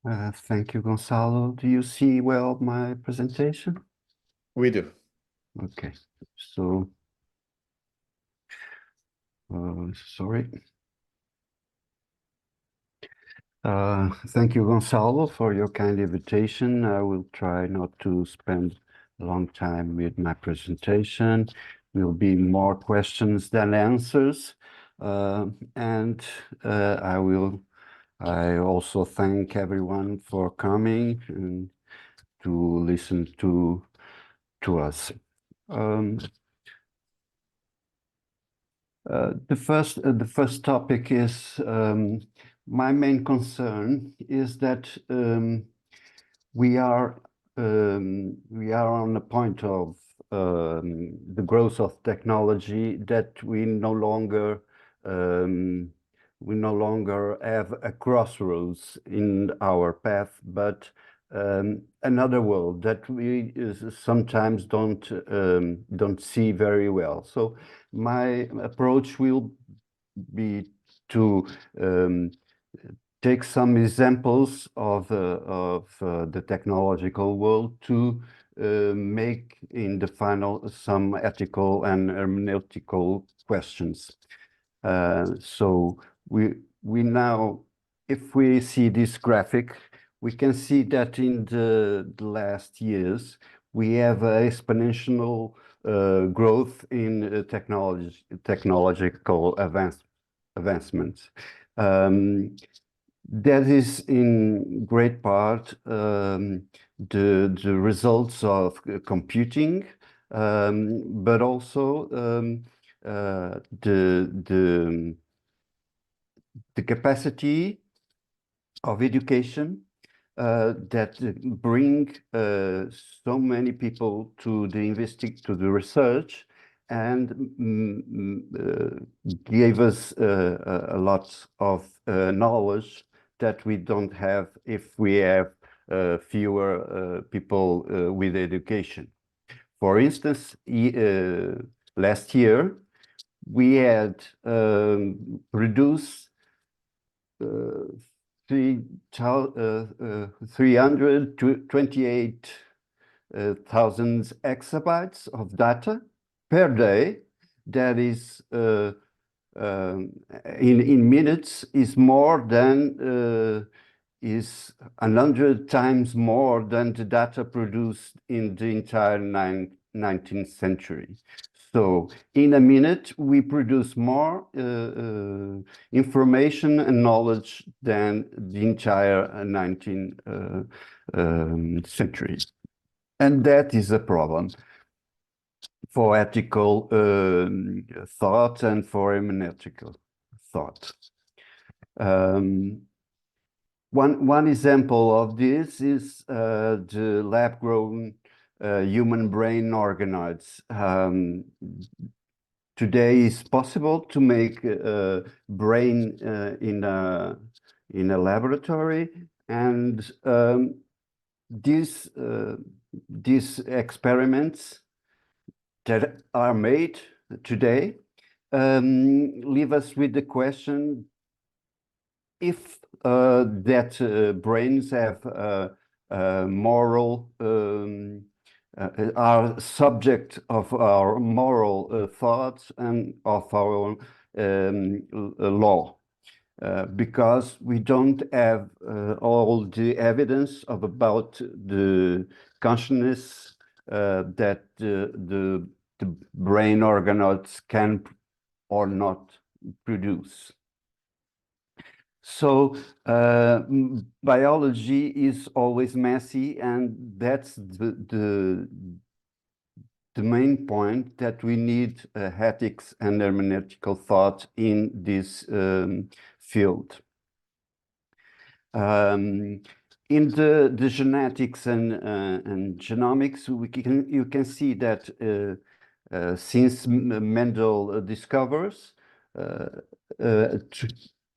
Thank you, Gonzalo. Do you see well my presentation? We do. Okay, so, sorry. Thank you, Gonzalo, for your kind invitation. I will try not to spend a long time with my presentation. Will be more questions than answers. And I also thank everyone for coming and to listen to us. The first topic is my main concern is that we are on the point of the growth of technology that we no longer have a crossroads in our path, but another world that we sometimes don't see very well. So my approach will be to take some examples of the technological world to make in the final some ethical and hermeneutical questions. So we now, if we see this graphic, we can see that in the last years we have exponential growth in technological advancements. That is in great part the results of computing, but also the capacity of education that bring so many people to the research and gave us a lot of knowledge that we don't have if we have fewer people with education. For instance, last year we had produced 328,000 exabytes of data per day. That is in minutes is more than is 100 times more than the data produced in the entire 19th century. So in a minute, we produce more information and knowledge than the entire 19th century. And that is a problem for ethical thought and for hermeneutical thought. One example of this is the lab-grown human brain organoids. Today it's possible to make a brain in a laboratory, and these experiments that are made today leave us with the question if that brains have moral, are subject of our moral thoughts and of our law. Because we don't have all the evidence about the consciousness that the brain organoids can or not produce. So biology is always messy, and that's the main point, that we need ethics and hermeneutical thought in this field. In the genetics and genomics, you can see that since Mendel discovers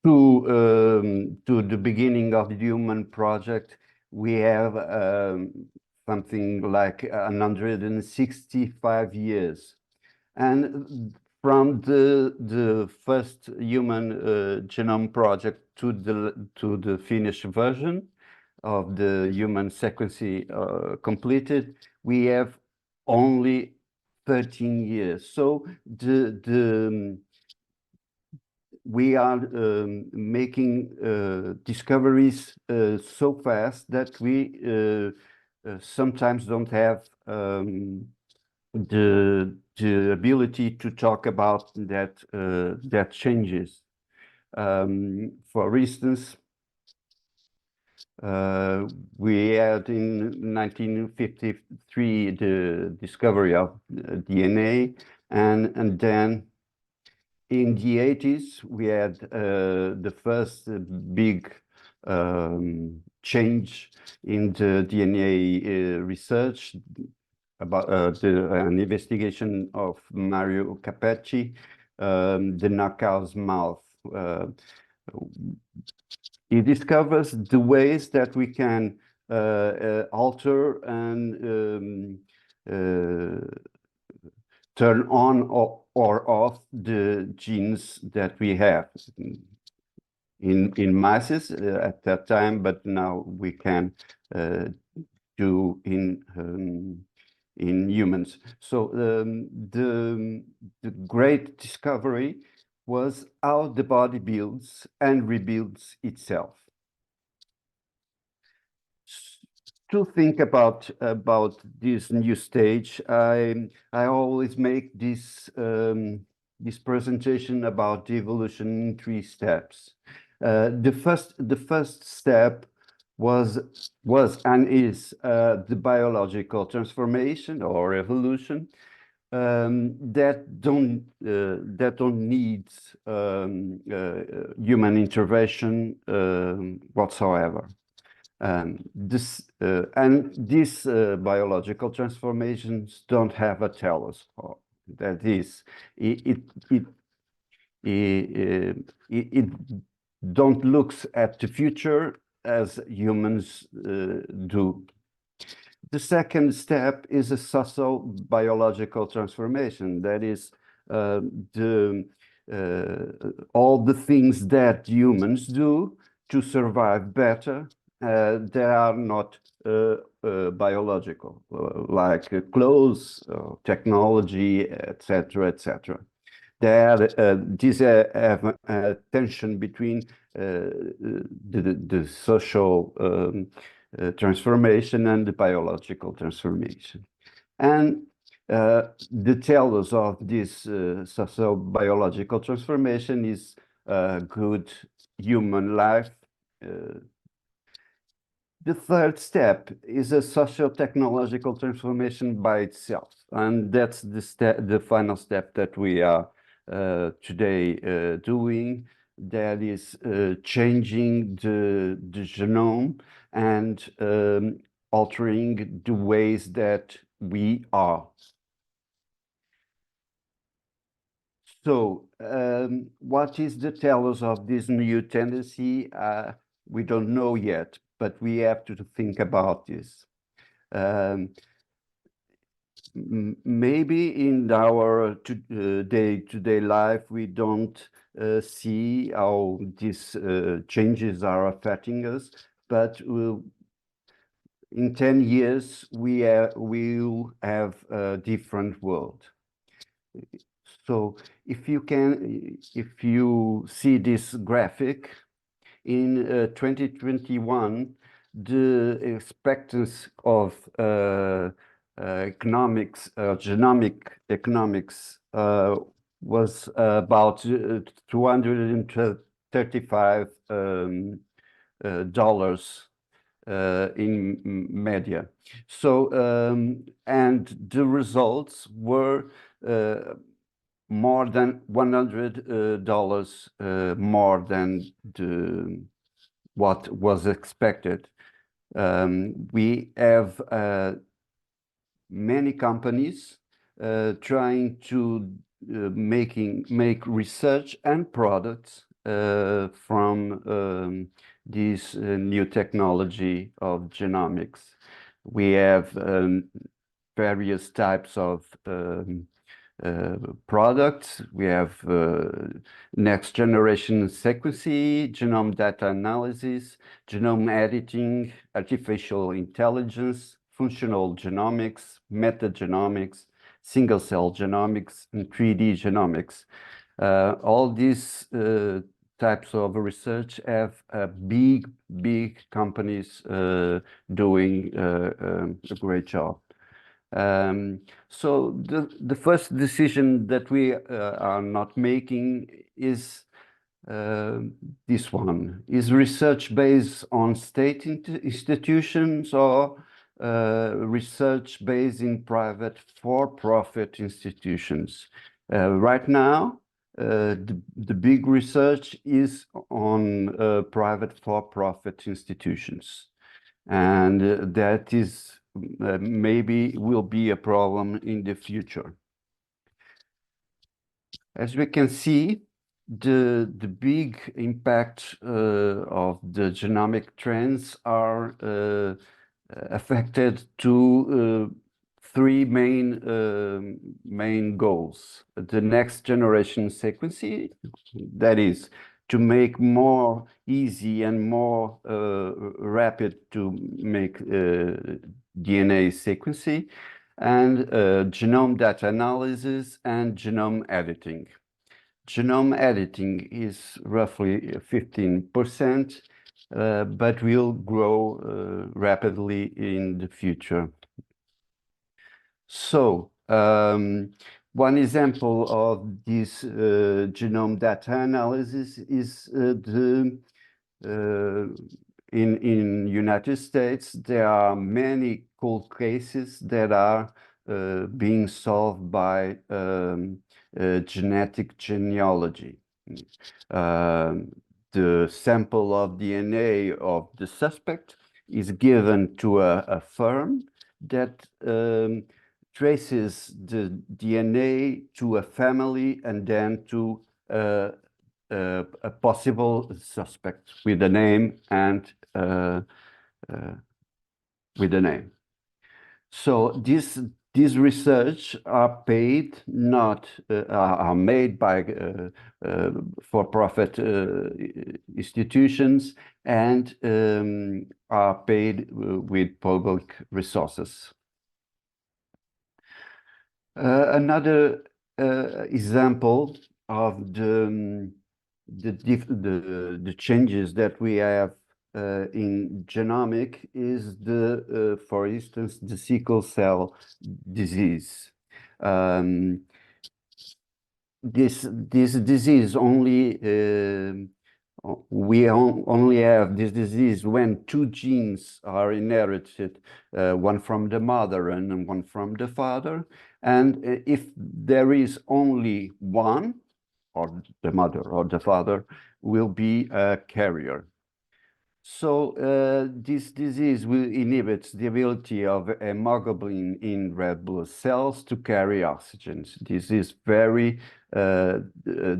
to the beginning of the human project, we have something like 165 years. And from the first human genome project to the finished version, of the human sequencing completed, we have only 13 years. So we are making discoveries so fast that we sometimes don't have the ability to talk about that changes. For instance, we had in 1953 the discovery of DNA, and then in the 80s we had the first big change in the DNA research about an investigation of Mario Capecci, the knockout's mouth. He discovers the ways that we can alter and turn on or off the genes that we have in masses at that time, but now we can do in humans. So the great discovery was how the body builds and rebuilds itself. To think about this new stage, I always make this this presentation about the evolution in 3 steps. The first step was and is the biological transformation or evolution that don't need human intervention whatsoever. These biological transformations don't have a telos. That is, it don't looks at the future as humans do. The second step is a social biological transformation. That is, all the things that humans do to survive better they are not biological, like clothes, technology, etc., etc. These have a tension between the social transformation and the biological transformation. And the telos of this social biological transformation is good human life. The third step is a social technological transformation by itself. And that's the final step that we are today doing. That is changing the genome and altering the ways that we are. So what is the telos of this new tendency? We don't know yet, but we have to think about this. Maybe in our day-to-day life, we don't see how these changes are affecting us, but in 10 years, we'll have a different world. So if you see this graphic, in 2021, the expectancy of genomic economics was about $235 in media. So, and the results were more than $100 more than what was expected. We have many companies trying to make research and products from this new technology of genomics. We have various types of products. We have next generation sequencing, genome data analysis, genome editing, artificial intelligence, functional genomics, metagenomics, single cell genomics, and 3D genomics. All these types of research have big companies doing a great job. So the first decision that we are not making is this one. Is research based on state institutions or research based in private for-profit institutions? Right now, the big research is on private for-profit institutions. And that is maybe will be a problem in the future. As we can see, the big impact of the genomic trends are affected to three main goals. The next generation sequencing, that is to make more easy and more rapid to make DNA sequencing, and genome data analysis and genome editing. Genome editing is roughly 15%, but will grow rapidly in the future. So, one example of this genome data analysis is in United States, there are many cold cases that are being solved by genetic genealogy. The sample of DNA of the suspect is given to a firm that traces the DNA to a family and then to a possible suspect with a name and with a name. So these research are paid, not are made by for-profit institutions and are paid with public resources. Another example of the changes that we have in genomic is for instance, the sickle cell disease. This disease only we only have this disease when two genes are inherited, one from the mother and one from the father. And if there is only one, or the mother or the father, will be a carrier. So this disease will inhibit the ability of hemoglobin in red blood cells to carry oxygen. This is very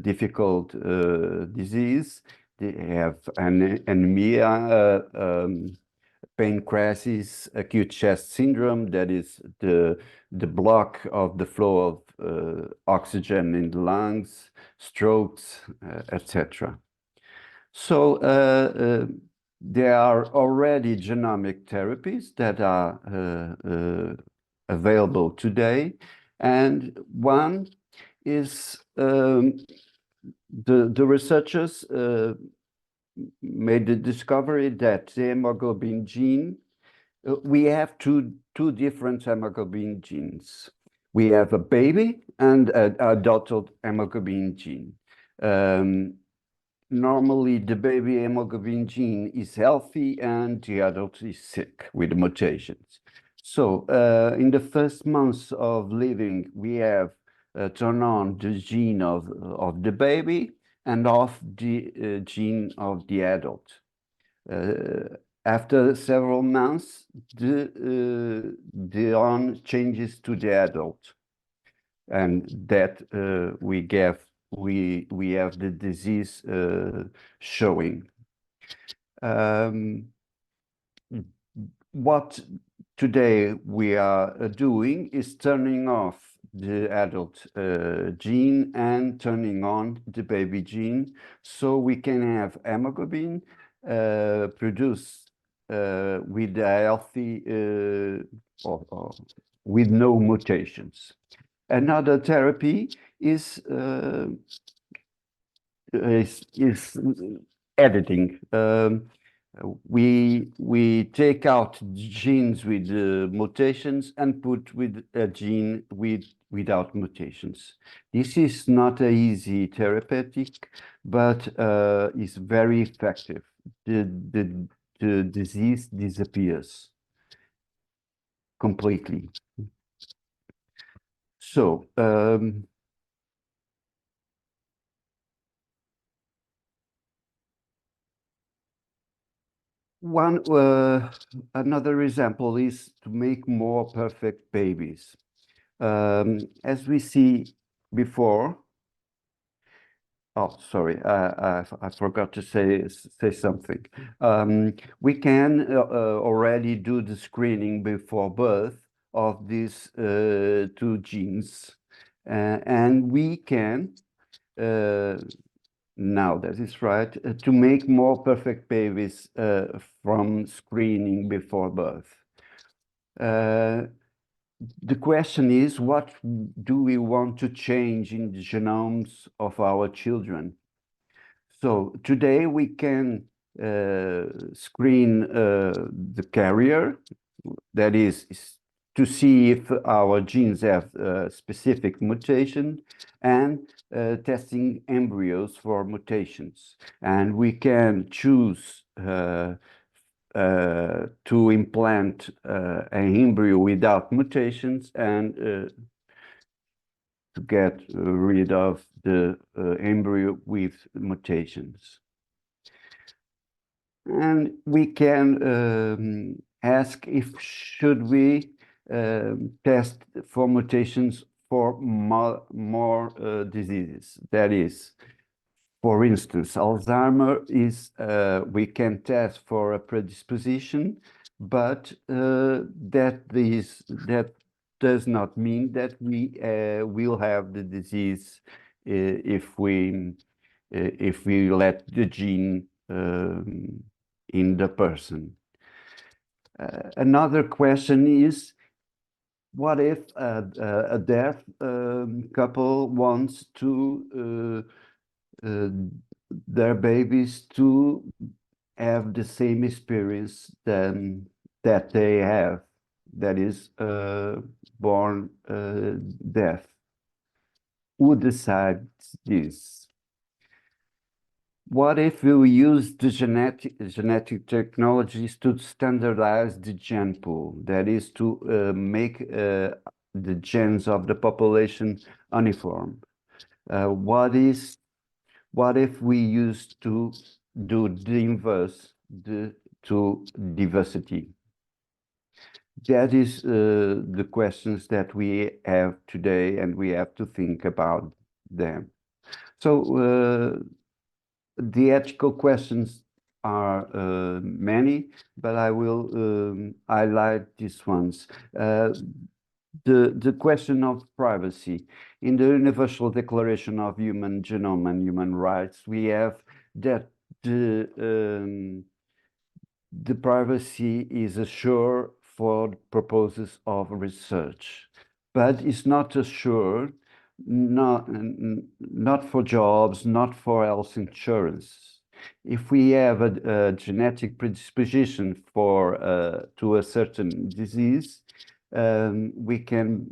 difficult disease. They have anemia, pain crisis, acute chest syndrome, that is the block of the flow of oxygen in the lungs, strokes, etc. So there are already genomic therapies that are available today, and one is the researchers made the discovery that the hemoglobin gene, we have two different hemoglobin genes. We have a baby and an adult hemoglobin gene. Normally, the baby hemoglobin gene is healthy and the adult is sick with mutations. So in the first months of living, we have turned on the gene of the baby and off the gene of the adult. After several months, the on changes to the adult, and that we have the disease showing. What today we are doing is turning off the adult gene and turning on the baby gene, so we can have hemoglobin produced with a healthy or with no mutations. Another therapy is editing. We take out genes with mutations and put with a gene without mutations. This is not a easy therapeutic, but is very effective. The disease disappears completely. So one another example is to make more perfect babies. As we see before, oh, sorry, I forgot to say something. We can already do the screening before birth of these two genes, and we can now that is right to make more perfect babies from screening before birth. The question is, what do we want to change in the genomes of our children? So today we can screen the carrier, that is to see if our genes have specific mutation, and testing embryos for mutations. And we can choose to implant an embryo without mutations and to get rid of the embryo with mutations. And we can ask if should we test for mutations for more diseases. That is, for instance, Alzheimer is, we can test for a predisposition, but that does not mean that we will have the disease if we let the gene in the person. Another question is, what if a deaf couple wants to their babies to have the same experience that they have, that is born deaf? Who decides this? What if we use the genetic technologies to standardize the gene pool? That is to make the genes of the population uniform. What if we used to do the inverse to diversity? That is the questions that we have today, and we have to think about them. So the ethical questions are many, but I will highlight these ones. The question of privacy. In the Universal Declaration of Human Genome and Human Rights, we have that the privacy is assured for purposes of research, but it's not assured, not for jobs, not for health insurance. If we have a genetic predisposition for to a certain disease, we can,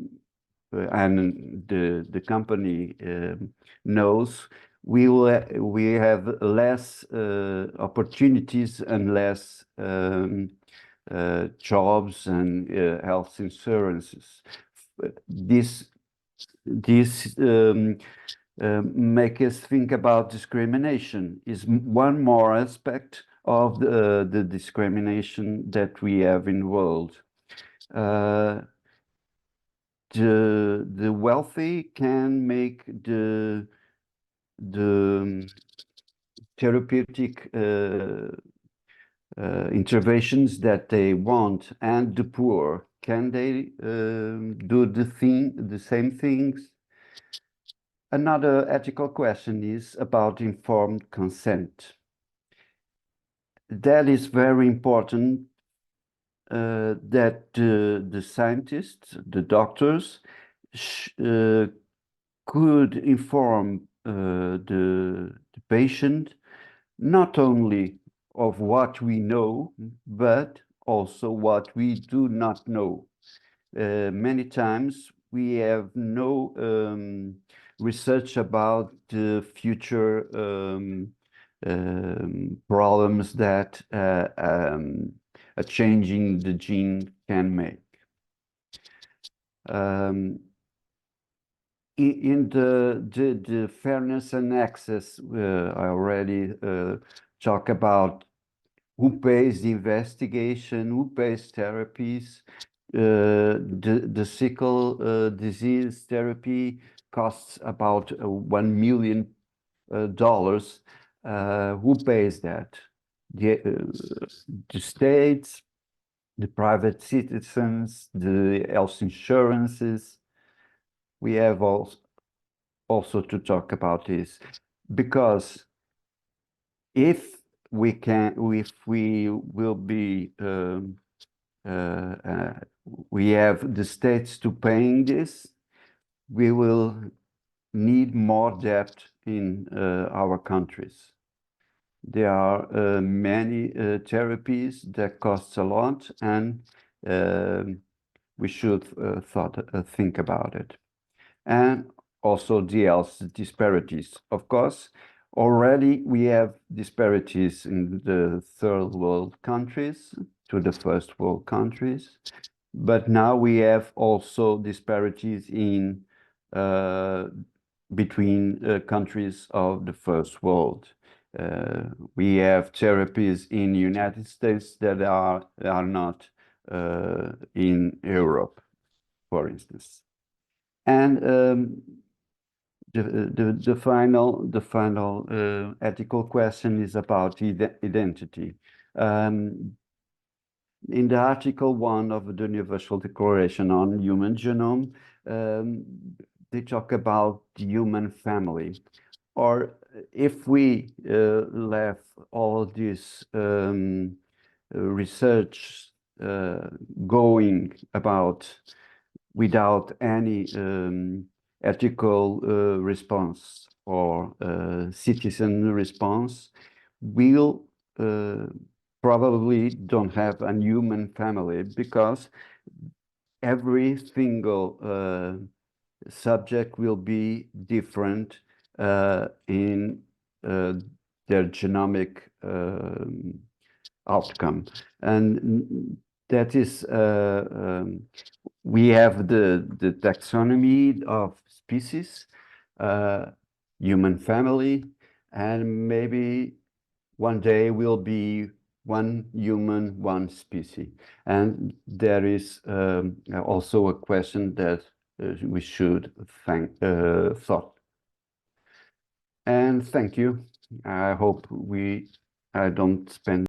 and the company knows, we have less opportunities and less jobs and health insurances. This make us think about discrimination. Is one more aspect of the discrimination that we have in the world. The wealthy can make the therapeutic interventions that they want, and the poor, can they do the same things? Another ethical question is about informed consent. That is very important, that the scientists, the doctors, could inform the patient not only of what we know, but also what we do not know. Many times we have no research about the future problems that a change in the gene can make. In the fairness and access, I already talk about who pays the investigation, who pays therapies. The sickle disease therapy costs about $1 million. Who pays that? The states, the private citizens, the health insurances. We have also to talk about this, because if we will be we have the states to paying this, we will need more debt in our countries. There are many therapies that cost a lot, and we should think about it. And also the health disparities. Of course, already we have disparities in the third world countries to the first world countries, but now we have also disparities in between countries of the first world. We have therapies in the United States that are not in Europe, for instance. And the final ethical question is about identity. In the Article 1 of the Universal Declaration on Human Genome, they talk about the human family. Or if we left all this research going about without any ethical response or citizen response, we'll probably don't have a human family, because every single subject will be different in their genomic outcome. And that is, we have the taxonomy of species, human family, and maybe one day will be one human, one species. And there is also a question that we should thought. And thank you. I hope I don't spend